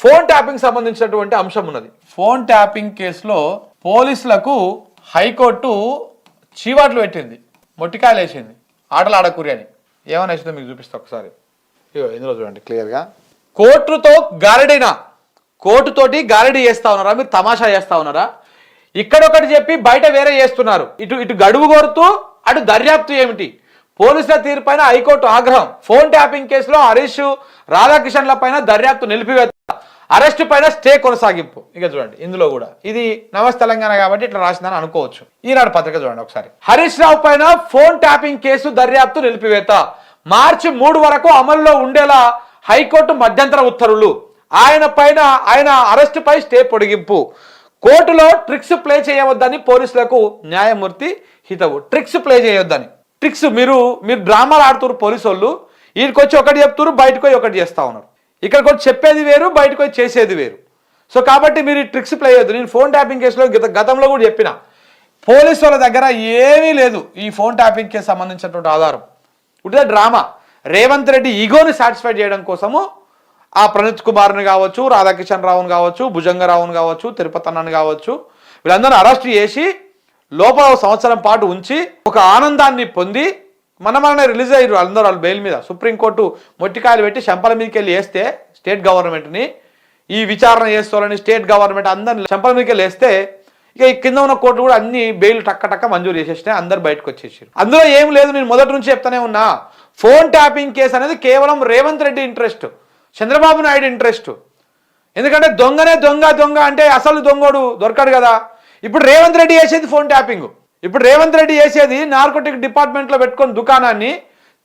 Phone tapping సంబంధించినటువంటి అంశం ఉన్నది. ఫోన్ ట్యాపింగ్ కేసులో పోలీసులకు హైకోర్టు చీవాట్లు పెట్టింది, మొట్టికాయలు వేసింది, ఆటలు ఆడకూరి అని. ఏమని వేసిందో మీకు చూపిస్తా ఒకసారి. ఇగో ఇందులో చూడండి క్లియర్గా. కోర్టుతో గారడీనా, కోర్టుతోటి గారడీ చేస్తా ఉన్నారా, మీరు తమాషా చేస్తా ఉన్నారా? ఇక్కడొకటి చెప్పి బయట వేరే చేస్తున్నారు. ఇటు గడువు కోరుతూ అటు దర్యాప్తు ఏమిటి? పోలీసుల తీరుపైన హైకోర్టు ఆగ్రహం. ఫోన్ ట్యాపింగ్ కేసులో హరీష్ రాధాకిషన్ల పైన దర్యాప్తు నిలిపివేత, అరెస్టు పైన స్టే కొనసాగింపు. ఇక చూడండి ఇందులో కూడా ఇది నమస్తే తెలంగాణ కాబట్టి ఇట్లా రాసిందని అనుకోవచ్చు. ఈనాడు పత్రిక చూడండి ఒకసారి. హరీష్ రావు పైన ఫోన్ ట్యాపింగ్ కేసు దర్యాప్తు నిలిపివేత, మార్చి 3 వరకు అమల్లో ఉండేలా హైకోర్టు మధ్యంతర ఉత్తర్వులు, ఆయన అరెస్టు పై స్టే పొడిగింపు, కోర్టులో ట్రిక్స్ ప్లే చేయవద్దని పోలీసులకు న్యాయమూర్తి హితవు. ట్రిక్స్ ప్లే చేయొద్దని. ట్రిక్స్ మీరు డ్రామాలు ఆడుతున్నారు పోలీసు వాళ్ళు. వీరికి వచ్చి ఒకటి చెప్తున్నారు, బయటకు పోయి ఒకటి చేస్తా ఉన్నారు. ఇక్కడికి వచ్చి చెప్పేది వేరు, బయటకు వచ్చి చేసేది వేరు. సో కాబట్టి మీరు ఈ ట్రిక్స్ ప్లే చేయొద్దు. నేను ఫోన్ ట్యాపింగ్ కేసులో గతంలో కూడా చెప్పిన, పోలీసు వాళ్ళ దగ్గర ఏమీ లేదు ఈ ఫోన్ ట్యాపింగ్ కేసు సంబంధించినటువంటి ఆధారం. ఉడితే డ్రామా. రేవంత్ రెడ్డి ఈగోని సాటిస్ఫై చేయడం కోసము ఆ ప్రణీత్ కుమార్ని కావచ్చు, రాధాకిషన్ రావుని కావచ్చు, భుజంగరావుని కావచ్చు, తిరుపతి అన్నని కావచ్చు, వీళ్ళందరూ అరెస్ట్ చేసి లోపల 1 సంవత్సరం పాటు ఉంచి ఒక ఆనందాన్ని పొంది మనమనే రిలీజ్ అయ్యారు అందరూ వాళ్ళు బెయిల్ మీద. సుప్రీంకోర్టు మొట్టికాయలు పెట్టి శంపల మీదకి వెళ్ళి వేస్తే స్టేట్ గవర్నమెంట్ని, ఈ విచారణ చేస్తారని స్టేట్ గవర్నమెంట్ అందరిని శంపల మీదకి వెళ్ళి వేస్తే ఇక కింద ఉన్న కోర్టు కూడా అన్ని బెయిల్ టక్క మంజూరు చేసేసినాయి. అందరు బయటకు వచ్చేసారు. అందులో ఏం లేదు. నేను మొదటి నుంచి చెప్తానే ఉన్నా, ఫోన్ ట్యాపింగ్ కేసు అనేది కేవలం రేవంత్ రెడ్డి ఇంట్రెస్ట్, చంద్రబాబు నాయుడు ఇంట్రెస్ట్. ఎందుకంటే దొంగ అంటే అసలు దొంగోడు దొరకడు కదా. ఇప్పుడు రేవంత్ రెడ్డి చేసేది ఫోన్ ట్యాపింగ్. ఇప్పుడు రేవంత్ రెడ్డి చేసేది నార్కోటిక్ డిపార్ట్మెంట్లో పెట్టుకొని దుకాణాన్ని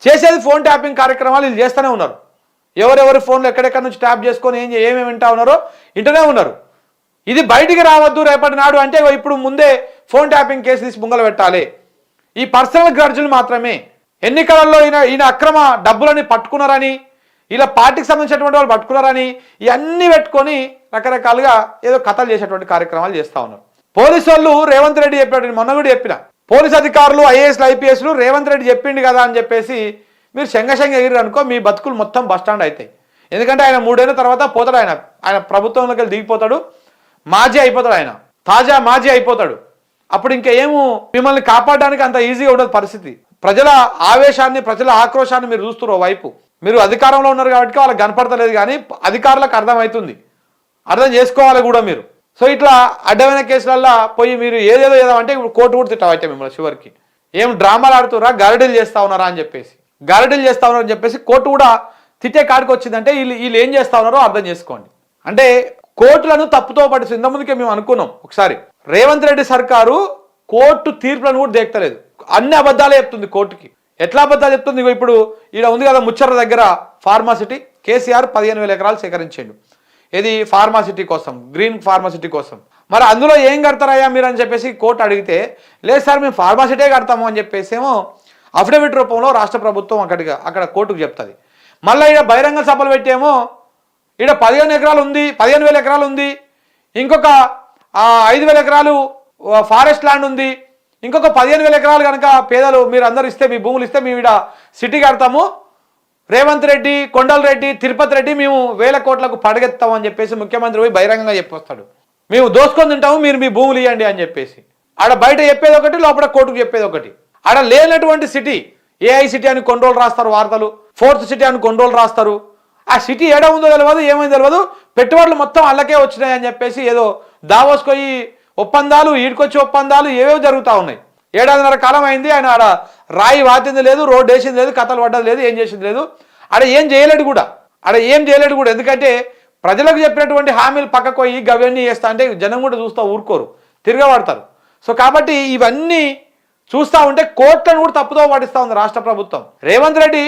చేసేది ఫోన్ ట్యాపింగ్ కార్యక్రమాలు వీళ్ళు చేస్తూనే ఉన్నారు. ఎవరెవరి ఫోన్లు ఎక్కడెక్కడి నుంచి ట్యాప్ చేసుకొని ఏమేమి వింటా ఉన్నారో వింటూనే ఉన్నారు. ఇది బయటికి రావద్దు రేపటి నాడు అంటే ఇప్పుడు ముందే ఫోన్ ట్యాపింగ్ కేసు తీసి ముంగలు పెట్టాలి. ఈ పర్సనల్ గ్రడ్జులు మాత్రమే. ఎన్నికలలో ఈయన అక్రమ డబ్బులని పట్టుకున్నారని, ఇలా పార్టీకి సంబంధించినటువంటి వాళ్ళు పట్టుకున్నారని ఇవన్నీ పెట్టుకొని రకరకాలుగా ఏదో కథలు చేసేటువంటి కార్యక్రమాలు చేస్తూ ఉన్నారు. పోలీసు వాళ్ళు రేవంత్ రెడ్డి చెప్పాడు, మొన్న కూడా చెప్పిన, పోలీస్ అధికారులు ఐఏఎస్లు ఐపీఎస్లు రేవంత్ రెడ్డి చెప్పిండు కదా అని చెప్పేసి మీరు శంగ ఎగిరి అనుకో, మీ బతుకులు మొత్తం బస్టాండ్ అవుతాయి. ఎందుకంటే ఆయన 3 ఏళ్ళ తర్వాత పోతాడు. ఆయన ప్రభుత్వంలోకి వెళ్ళి దిగిపోతాడు, మాజీ అయిపోతాడు, ఆయన తాజా మాజీ అయిపోతాడు. అప్పుడు ఇంకేమో మిమ్మల్ని కాపాడడానికి అంత ఈజీగా ఉండదు పరిస్థితి. ప్రజల ఆవేశాన్ని, ప్రజల ఆక్రోశాన్ని మీరు చూస్తున్నారు. వైపు మీరు అధికారంలో ఉన్నారు కాబట్టి వాళ్ళకి కనపడతలేదు, కానీ అధికారులకు అర్థమవుతుంది, అర్థం చేసుకోవాలి కూడా మీరు. సో ఇట్లా అడ్డమైన కేసులల్లో పోయి మీరు ఏదేదో అంటే ఇప్పుడు కోర్టు కూడా తిట్టవైతే మిమ్మల్ని చివరికి ఏం డ్రామాలు ఆడుతున్నారా, గారడీలు చేస్తా ఉన్నారా అని చెప్పేసి కోర్టు కూడా తిట్టే కాడికి వచ్చిందంటే వీళ్ళు ఏం చేస్తా ఉన్నారో అర్థం చేసుకోండి. అంటే కోర్టులను తప్పుతో పట్టింది. ఇంతకుముందుకే మేము అనుకున్నాం ఒకసారి, రేవంత్ రెడ్డి సర్కారు కోర్టు తీర్పులను కూడా దేక్తలేదు, అన్ని అబద్ధాలే చెప్తుంది కోర్టుకి. ఎట్లా అబద్ధాలు చెప్తుంది? ఇప్పుడు ఈడ ఉంది కదా ముచ్చర్ల దగ్గర ఫార్మాసిటీ, కేసీఆర్ 15,000 ఎకరాలు సేకరించాడు. ఇది ఫార్మాసిటీ కోసం, గ్రీన్ ఫార్మాసిటీ కోసం. మరి అందులో ఏం కడతారయ్యా మీరు అని చెప్పేసి కోర్టు అడిగితే, లేదు సార్ మేము ఫార్మాసిటీ కడతాము అని చెప్పేసి ఏమో అఫిడవిట్ రూపంలో రాష్ట్ర ప్రభుత్వం అక్కడ కోర్టుకు చెప్తుంది. మళ్ళీ ఈడ బహిరంగ సభలు పెట్టేమో ఈడ 15,000 ఎకరాలు ఉంది, ఇంకొక 5,000 ఎకరాలు ఫారెస్ట్ ల్యాండ్ ఉంది, ఇంకొక 15,000 ఎకరాలు కనుక పేదలు మీరు అందరూ ఇస్తే, మీ భూములు ఇస్తే మేము ఈడ సిటీ కడతాము, రేవంత్ రెడ్డి, కొండలరెడ్డి, తిరుపతి రెడ్డి మేము 1,000 కోట్లకు పడగెత్తాము అని చెప్పేసి ముఖ్యమంత్రి పోయి బహిరంగంగా చెప్పొస్తాడు. మేము దోసుకొని తింటాము, మీరు మీ భూములు ఇవ్వండి అని చెప్పేసి. ఆడ బయట చెప్పేది ఒకటి, లోపల కోర్టుకు చెప్పేది ఒకటి. ఆడ లేనటువంటి సిటీ, ఏఐ సిటీ అని కొన్ని రోజులు రాస్తారు వార్తలు, 4th సిటీ అని కొన్ని రోజులు రాస్తారు. ఆ సిటీ ఏడ ఉందో తెలియదు, ఏమైందో తెలియదు, పెట్టుబడులు మొత్తం అల్లకే వచ్చినాయి అని చెప్పేసి ఏదో దావోసుకొని ఒప్పందాలు, ఈడికొచ్చి ఒప్పందాలు ఏవేవో జరుగుతూ ఉన్నాయి. 7.5 కాలం అయింది. ఆయన ఆడ రాయి వాతింది లేదు, రోడ్డు వేసింది లేదు, కథలు పడ్డది లేదు, ఏం చేసింది లేదు. ఆడ ఏం చేయలేడు కూడా. ఎందుకంటే ప్రజలకు చెప్పినటువంటి హామీలు పక్కకు పోయి గవన్నీ చేస్తా అంటే జనం కూడా చూస్తూ ఊరుకోరు, తిరగబడతారు. సో కాబట్టి ఇవన్నీ చూస్తూ ఉంటే కోర్టులను కూడా తప్పుదో పట్టిస్తూ ఉంది రాష్ట్ర ప్రభుత్వం. రేవంత్ రెడ్డి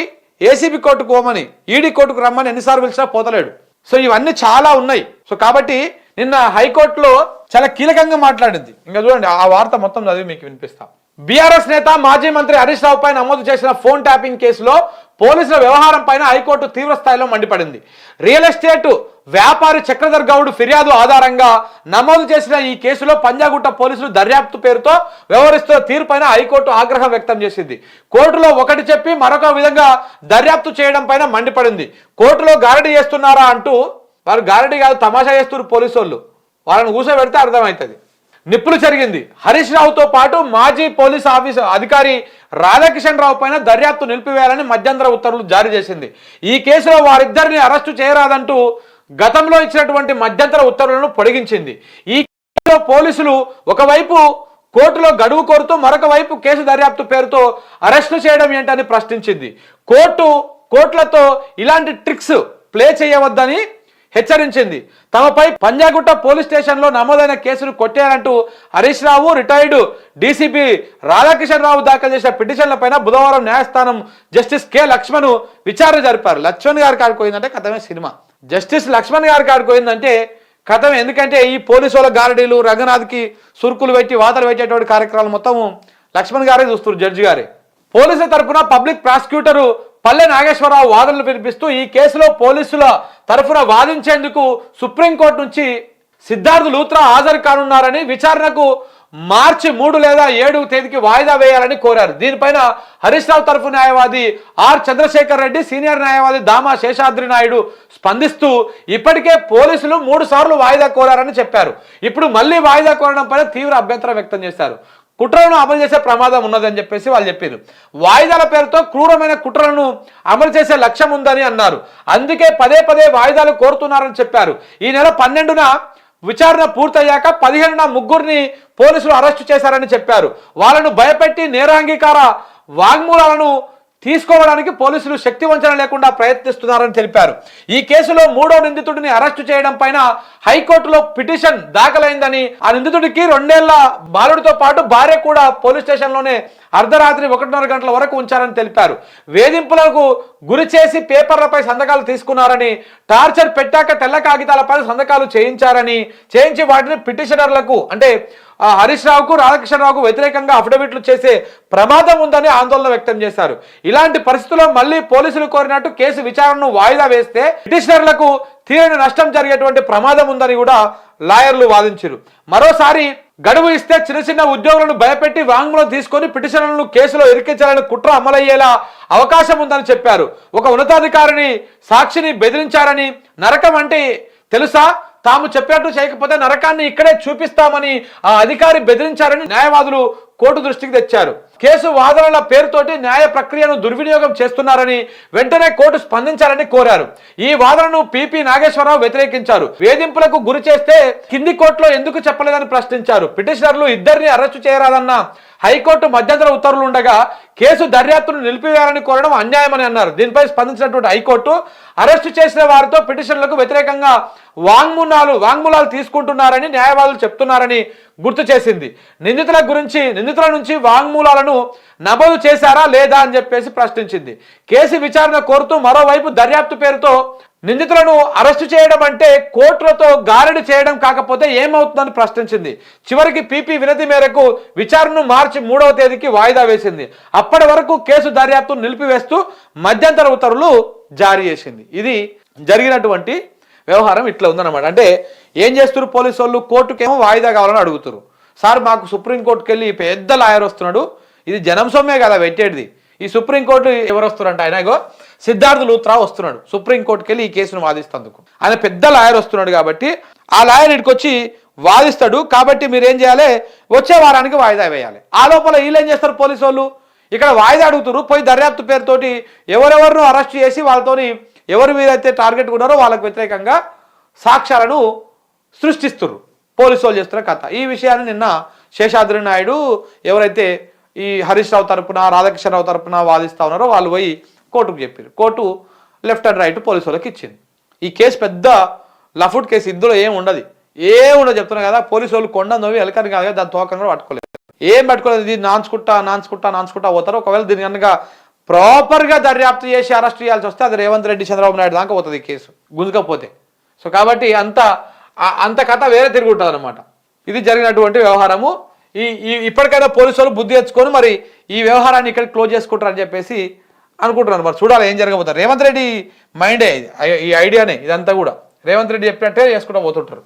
ఏసీబీ కోర్టుకు పోమని, ఈడీ కోర్టుకు రమ్మని ఎన్నిసార్లు పిలిచినా పోతలేడు. సో ఇవన్నీ చాలా ఉన్నాయి. సో కాబట్టి నిన్న హైకోర్టులో చాలా కీలకంగా మాట్లాడింది. ఇంకా చూడండి ఆ వార్త మొత్తం చదివి మీకు వినిపిస్తాం. బీఆర్ఎస్ నేత మాజీ మంత్రి హరీష్ రావు పై నమోదు చేసిన ఫోన్ ట్యాపింగ్ కేసులో పోలీసుల వ్యవహారం పైన హైకోర్టు తీవ్ర స్థాయిలో మండిపడింది. రియల్ ఎస్టేట్ వ్యాపారి చక్రధర్ గౌడ్ ఫిర్యాదు ఆధారంగా నమోదు చేసిన ఈ కేసులో పంజాగుట్ట పోలీసులు దర్యాప్తు పేరుతో వ్యవహరిస్తున్న తీరుపైన హైకోర్టు ఆగ్రహం వ్యక్తం చేసింది. కోర్టులో ఒకటి చెప్పి మరొక విధంగా దర్యాప్తు చేయడం పైన మండిపడింది. కోర్టులో గారడీ చేస్తున్నారా అంటూ వారు గారడీ కాదు, తమాషా చేస్తున్నారు పోలీసు వాళ్ళు. వాళ్ళని కూర్చోబెడితే అర్థమవుతుంది. నిప్పులు జరిగింది. హరీష్ రావుతో పాటు మాజీ పోలీస్ అధికారి రాధాకిషన్ రావు పైన దర్యాప్తు నిలిపివేయాలని మధ్యంతర ఉత్తర్వులు జారీ చేసింది. ఈ కేసులో వారిద్దరిని అరెస్టు చేయరాదంటూ గతంలో ఇచ్చినటువంటి మధ్యంతర ఉత్తర్వులను పొడిగించింది. ఈ కేసులో పోలీసులు ఒకవైపు కోర్టులో గడువు కోరుతూ మరొక వైపు కేసు దర్యాప్తు పేరుతో అరెస్టు చేయడం ఏంటని ప్రశ్నించింది. కోర్టులతో ఇలాంటి ట్రిక్స్ ప్లే చేయవద్దని హెచ్చరించింది. తమపై పంజాగుట్ట పోలీస్ స్టేషన్లో నమోదైన కేసును కొట్టేయాలంటూ హరీష్ రావు, రిటైర్డ్ డీసీపీ రాధాకిషన్ రావు దాఖలు చేసిన పిటిషన్లపైన బుధవారం న్యాయస్థానం జస్టిస్ కె లక్ష్మణ్ విచారణ జరిపారు. లక్ష్మణ్ గారి కాడికి పోయిందంటే కథమే సినిమా. జస్టిస్ లక్ష్మణ్ గారి కాడికి పోయిందంటే కథం. ఎందుకంటే ఈ పోలీసు వాళ్ళ గారడీలు, రంగనాథ్కి సురుకులు పెట్టి వాతలు పెట్టేటువంటి కార్యక్రమాలు మొత్తం లక్ష్మణ్ గారే చూస్తారు, జడ్జి గారే. పోలీసుల తరఫున పబ్లిక్ ప్రాసిక్యూటరు పల్లె నాగేశ్వరరావు వాదనలు వినిపిస్తూ ఈ కేసులో పోలీసుల తరఫున వాదించేందుకు సుప్రీంకోర్టు నుంచి సిద్ధార్థ్ లూత్రా హాజరు కానున్నారని, విచారణకు మార్చి 3 లేదా 7 తేదీకి వాయిదా వేయాలని కోరారు. దీనిపైన హరీష్ రావు తరఫు న్యాయవాది ఆర్ చంద్రశేఖర్ రెడ్డి, సీనియర్ న్యాయవాది దామా శేషాద్రి నాయుడు స్పందిస్తూ ఇప్పటికే పోలీసులు 3 సార్లు వాయిదా కోరారని చెప్పారు. ఇప్పుడు మళ్ళీ వాయిదా కోరడం పైన తీవ్ర అభ్యంతరం వ్యక్తం చేశారు. కుట్రలను అమలు చేసే ప్రమాదం ఉన్నదని చెప్పేసి వాళ్ళు చెప్పారు. వాయిదాల పేరుతో క్రూరమైన కుట్రలను అమలు చేసే లక్ష్యం ఉందని అన్నారు. అందుకే పదే వాయిదాలు కోరుతున్నారని చెప్పారు. ఈ నెల 12న విచారణ పూర్తయ్యాక 15న ముగ్గురిని పోలీసులు అరెస్టు చేశారని చెప్పారు. వాళ్ళను భయపెట్టి నేరాంగీకార వాంగ్మూలాలను తీసుకోవడానికి పోలీసులు శక్తి వంచన లేకుండా ప్రయత్నిస్తున్నారని తెలిపారు. ఈ కేసులో 3వ నిందితుడిని అరెస్టు చేయడం పైన హైకోర్టులో పిటిషన్ దాఖలైందని, ఆ నిందితుడికి 2 ఏళ్ల బాలుడితో పాటు భార్య కూడా పోలీస్ స్టేషన్లోనే అర్ధరాత్రి 1:30 గంటల వరకు ఉంచారని తెలిపారు. వేధింపులకు గురి చేసి పేపర్లపై సంతకాలు తీసుకున్నారని, టార్చర్ పెట్టాక తెల్ల కాగితాలపై సంతకాలు చేయించి వాటిని పిటిషనర్లకు అంటే హరీష్ రావుకు, రాధాకిషన్ రావుకు వ్యతిరేకంగా అఫిడవిట్లు చేసే ప్రమాదం ఉందని ఆందోళన వ్యక్తం చేశారు. ఇలాంటి పరిస్థితుల్లో మళ్ళీ పోలీసులు కోరినట్టు కేసు విచారణను వాయిదా వేస్తే పిటిషనర్లకు తీరని నష్టం జరిగేటువంటి ప్రమాదం ఉందని కూడా లాయర్లు వాదించారు. మరోసారి గడువు ఇస్తే చిన్న ఉద్యోగులను భయపెట్టి వాంగ్మూలం తీసుకొని పిటిషనర్లను కేసులో ఇరికించాలని కుట్ర అమలయ్యేలా అవకాశం ఉందని చెప్పారు. ఒక ఉన్నతాధికారిని సాక్షిని బెదిరించారని, నరకం అంటే తెలుసా, తాము చెప్పినట్టు చేయకపోతే నరకాన్ని ఇక్కడే చూపిస్తామని ఆ అధికారి బెదిరించారని న్యాయవాదులు కోర్టు దృష్టికి తెచ్చారు. కేసు వాదనల పేరుతోటి న్యాయ ప్రక్రియను దుర్వినియోగం చేస్తున్నారని, వెంటనే కోర్టు స్పందించాలని కోరారు. ఈ వాదనను పిపి నాగేశ్వరరావు వ్యతిరేకించారు. వేధింపులకు గురి చేస్తే కింది కోర్టులో ఎందుకు చెప్పలేదని ప్రశ్నించారు. పిటిషనర్లు ఇద్దరిని అరెస్టు చేయరాదన్న హైకోర్టు మధ్యంతర ఉత్తర్వులు ఉండగా కేసు దర్యాప్తును నిలిపివేయాలని కోరడం అన్యాయమని అన్నారు. దీనిపై స్పందించినటువంటి హైకోర్టు అరెస్టు చేసిన వారితో పిటిషన్లకు వ్యతిరేకంగా వాంగ్మూలాలు తీసుకుంటున్నారని న్యాయవాదులు చెప్తున్నారని గుర్తు చేసింది. నిందితుల నుంచి వాంగ్మూలాలను నమోదు చేశారా లేదా అని చెప్పేసి ప్రశ్నించింది. కేసు విచారణ కోరుతూ మరోవైపు దర్యాప్తు పేరుతో నిందితులను అరెస్టు చేయడం అంటే కోర్టులతో గారడి చేయడం కాకపోతే ఏమవుతుందని ప్రశ్నించింది. చివరికి పీపీ వినతి మేరకు విచారణను మార్చి 3వ తేదీకి వాయిదా వేసింది. అప్పటి వరకు కేసు దర్యాప్తును నిలిపివేస్తూ మధ్యంతర ఉత్తర్వులు జారీ చేసింది. ఇది జరిగినటువంటి వ్యవహారం ఇట్లా ఉందన్నమాట. అంటే ఏం చేస్తారు పోలీసు వాళ్ళు, కోర్టుకేమో వాయిదా కావాలని అడుగుతారు. సార్ మాకు సుప్రీంకోర్టుకి వెళ్ళి పెద్ద లాయర్ వస్తున్నాడు, ఇది జనం సొమ్మే కదా పెట్టేది, ఈ సుప్రీంకోర్టు ఎవరు వస్తున్నారంటే ఆయన సిద్ధార్థ్ లూత్రా వస్తున్నాడు సుప్రీంకోర్టుకి వెళ్ళి ఈ కేసును వాదిస్తేందుకు. ఆయన పెద్ద లాయర్ వస్తున్నాడు కాబట్టి ఆ లాయర్ ఇక్కడికి వచ్చి వాదిస్తాడు. కాబట్టి మీరు ఏం చేయాలి, వచ్చే వారానికి వాయిదా వేయాలి. ఆ లోపల వీళ్ళు ఏం చేస్తారు పోలీసు వాళ్ళు, ఇక్కడ వాయిదా అడుగుతారు, పోయి దర్యాప్తు పేరుతోటి ఎవరెవరిను అరెస్ట్ చేసి వాళ్ళతోని ఎవరి మీదైతే టార్గెట్ ఉన్నారో వాళ్ళకు వ్యతిరేకంగా సాక్ష్యాలను సృష్టిస్తున్నారు పోలీసు వాళ్ళు చేస్తున్న కథ. ఈ విషయాన్ని నిన్న శేషాద్రి నాయుడు ఎవరైతే ఈ హరీష్ రావు తరపున, రాధాకిషన్ రావు తరపున వాదిస్తా ఉన్నారో వాళ్ళు పోయి కోర్టుకు చెప్పారు. Court left and right police వాళ్ళకి ఇచ్చింది. ఈ కేసు పెద్ద లఫుట్ కేసు, ఇందులో ఏం ఉండదు చెప్తున్నా కదా. పోలీసు వాళ్ళు కొండ నవ్వి ఎలకని కాదు, దాని తోకం కూడా పట్టుకోలేదు, ఏం పట్టుకోలేదు. ఇది నాన్చుకుంటా పోతారు. ఒకవేళ దీని కనుక ప్రాపర్గా దర్యాప్తు చేసి అరెస్ట్ చేయాల్సి వస్తే అది రేవంత్ రెడ్డి, చంద్రబాబు నాయుడు దాకా పోతుంది ఈ కేసు గుంజుకపోతే. సో కాబట్టి అంత కథ వేరే తిరిగి ఉంటుంది అనమాట. ఇది జరిగినటువంటి వ్యవహారము. ఇప్పటికైనా పోలీసు వాళ్ళు బుద్ధి తెచ్చుకొని మరి ఈ వ్యవహారాన్ని ఇక్కడ క్లోజ్ చేసుకుంటారని చెప్పేసి అనుకుంటున్నారు. మరి చూడాలి ఏం జరగబోతారు. రేవంత్ రెడ్డి మైండే ఈ ఐడియానే, ఇదంతా కూడా రేవంత్ రెడ్డి చెప్పినట్టే చేసుకుంటూ పోతుంటారు.